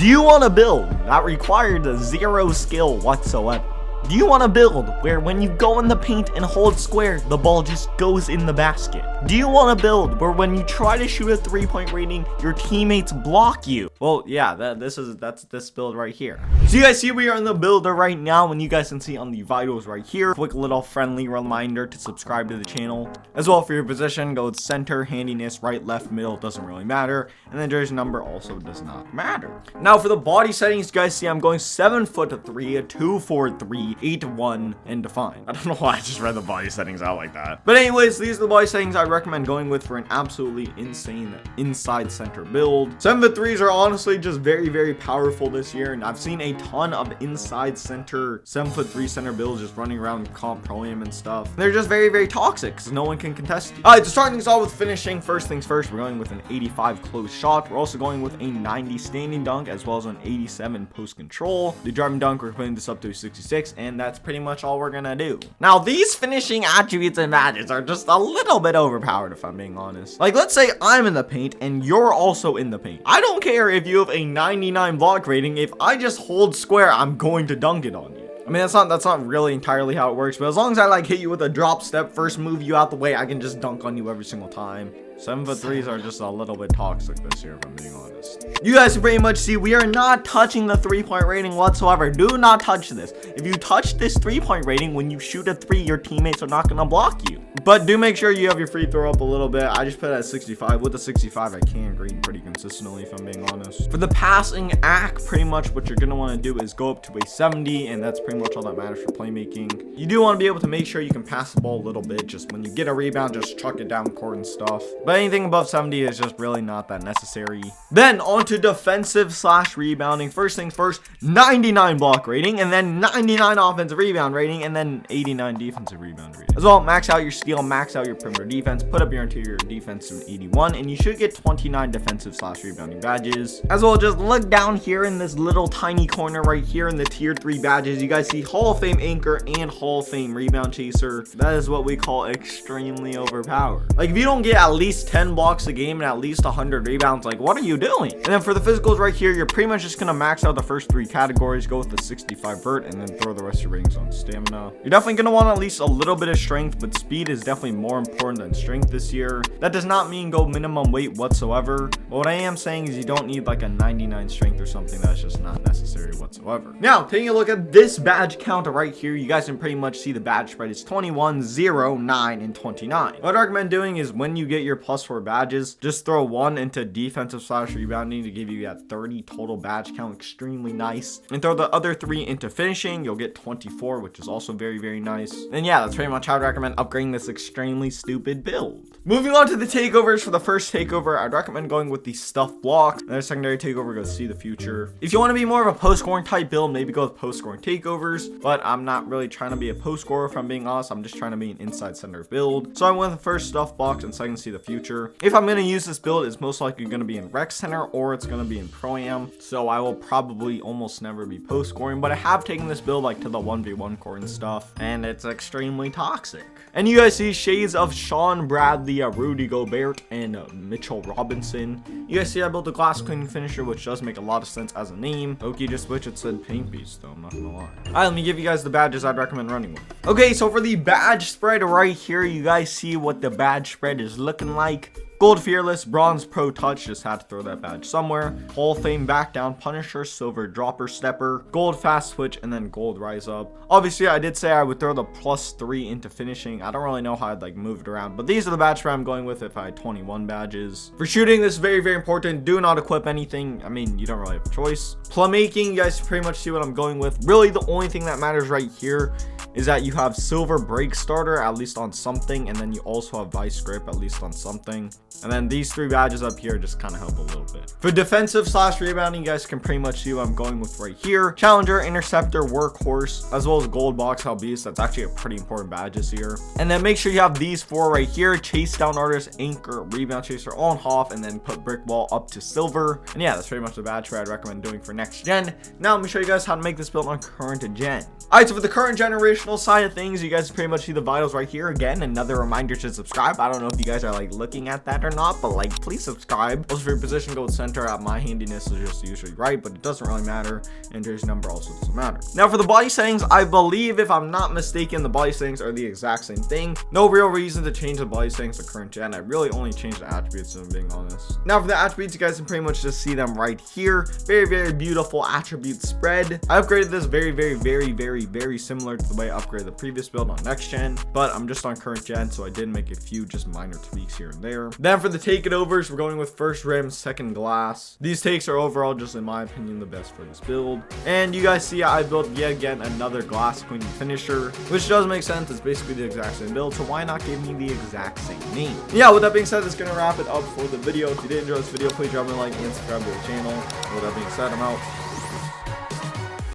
Do you want to build that required zero skill whatsoever? Do you want to build where when you go in the paint and hold square, the ball just goes in the basket? Do you want to build where when you try to shoot a 3-point rating, your teammates block you? Well, yeah, that's this build right here. So you guys see we are in the builder right now, and you guys can see on the vitals right here. Quick little friendly reminder to subscribe to the channel. As well, for your position, go with center, handiness, right, left, middle, doesn't really matter. And then jersey number also does not matter. Now for the body settings, you guys see I'm going 7'3", 2'4'3", 8'1", and defined. I don't know why I just read the body settings out like that. But anyways, these are the body settings I'd recommend going with for an absolutely insane inside center build. 7'3s are honestly just very, very powerful this year, and I've seen a ton of inside center 7'3" center builds just running around comp pro-am and stuff. They're just very, very toxic because no one can contest you. Alright, to start things off with finishing, first things first, we're going with an 85 close shot. We're also going with a 90 standing dunk as well as an 87 post control. The driving dunk, we're putting this up to a 66, and that's pretty much all we're gonna do. Now, these finishing attributes and badges are just a little bit overpowered, if I'm being honest. Like, let's say I'm in the paint and you're also in the paint. I don't care if you have a 99 block rating. If I just hold square, I'm going to dunk it on you. I mean, that's not really entirely how it works, but as long as I like hit you with a drop step, first move you out the way, I can just dunk on you every single time. 7'3s are just a little bit toxic this year, if I'm being honest. You guys can pretty much see we are not touching the 3-point rating whatsoever. Do not touch this. If you touch this 3-point rating, when you shoot a 3, your teammates are not going to block you. But do make sure you have your free throw up a little bit. I just put it at 65. With the 65, I can green pretty consistently, if I'm being honest. For the passing act, pretty much what you're going to want to do is go up to a 70, and that's pretty much all that matters for playmaking. You do want to be able to make sure you can pass the ball a little bit. Just when you get a rebound, just chuck it down court and stuff. But anything above 70 is just really not that necessary. Then on to defensive / rebounding. First things first, 99 block rating, and then 99 offensive rebound rating, and then 89 defensive rebound rating. As well, max out your steal, max out your perimeter defense, put up your interior defense to an 81, and you should get 29 defensive / rebounding badges. As well, just look down here in this little tiny corner right here in the tier 3 badges. You guys see Hall of Fame anchor and Hall of Fame rebound chaser. That is what we call extremely overpowered. Like, if you don't get at least 10 blocks a game and at least 100 rebounds, like, what are you doing? And then for the physicals right here, you're pretty much just gonna max out the first 3 categories, go with the 65 vert, and then throw the rest of your ratings on stamina. You're definitely gonna want at least a little bit of strength, but speed is definitely more important than strength this year. That does not mean go minimum weight whatsoever, but what I am saying is you don't need like a 99 strength or something. That's just not necessary whatsoever. Now, taking a look at this badge counter right here, you guys can pretty much see the badge spread is 21, 0, 9, and 29. What I recommend doing is when you get your +4 badges, just throw 1 into defensive / rebounding to give you that 30 total badge count, extremely nice. And throw the other 3 into finishing, you'll get 24, which is also very, very nice. And yeah, that's pretty much how I'd recommend upgrading this extremely stupid build. Moving on to the takeovers. For the first takeover, I'd recommend going with the stuff block. And then secondary takeover, go see the future. If you want to be more of a post scoring type build, maybe go with post scoring takeovers, but I'm not really trying to be a post scorer, if I'm being honest. I'm just trying to be an inside center build. So I went with the first stuff box and second see the future. If I'm going to use this build, it's most likely going to be in rec center or it's going to be in pro-am, so I will probably almost never be post scoring, but I have taken this build like to the 1v1 core and stuff, and it's extremely toxic. And you guys see shades of Sean Bradley, Rudy Gobert, and Mitchell Robinson. You guys see I built a glass cleaning finisher, which does make a lot of sense as a name. Okay, just switch, it said paint beast though, I'm not gonna lie. Alright, let me give you guys the badges I'd recommend running with. Okay, so for the badge spread right here, you guys see what the badge spread is looking like. Gold Fearless, Bronze Pro Touch, just had to throw that badge somewhere. Hall of Fame Back Down Punisher, Silver Dropper Stepper, Gold Fast Switch, and then Gold Rise Up. Obviously, I did say I would throw the +3 into finishing. I don't really know how I'd like move it around, but these are the badges I'm going with if I had 21 badges. For shooting, this is very, very important. Do not equip anything. I mean, you don't really have a choice. Playmaking, you guys pretty much see what I'm going with. Really, the only thing that matters right here is that you have Silver Break Starter, at least on something, and then you also have Vice Grip, at least on something. And then these 3 badges up here just kind of help a little bit. For defensive / rebounding, you guys can pretty much see what I'm going with right here. Challenger, Interceptor, Workhorse, as well as Gold Box Hell Beast. That's actually a pretty important badge this year. And then make sure you have these 4 right here. Chase Down Artist, Anchor, Rebound Chaser on Hoff, and then put Brick Wall up to Silver. And yeah, that's pretty much the badge I'd recommend doing for next gen. Now let me show you guys how to make this build on current gen. Alright, so for the current generational side of things, you guys pretty much see the vitals right here. Again, another reminder to subscribe. I don't know if you guys are like looking at that or not, but like please subscribe. Also for your position, go with center. At my handiness is just usually right, but it doesn't really matter. And jersey number also doesn't matter. Now for the body settings, I believe if I'm not mistaken, the body settings are the exact same thing. No real reason to change the body settings to current gen. I really only changed the attributes, if I'm being honest. Now for the attributes, you guys can pretty much just see them right here. Very, very beautiful attribute spread. I upgraded this very similar to the way I upgraded the previous build on next gen, but I'm just on current gen, so I did make a few just minor tweaks here and there. Then for the takeovers, we're going with first rim, second glass. These takes are overall, just in my opinion, the best for this build. And you guys see I built yet again another glass queen finisher, which does make sense. It's basically the exact same build, so why not give me the exact same name? Yeah, with that being said, that's gonna wrap it up for the video. If you did enjoy this video, please drop me a like and subscribe to the channel. With that being said, I'm out.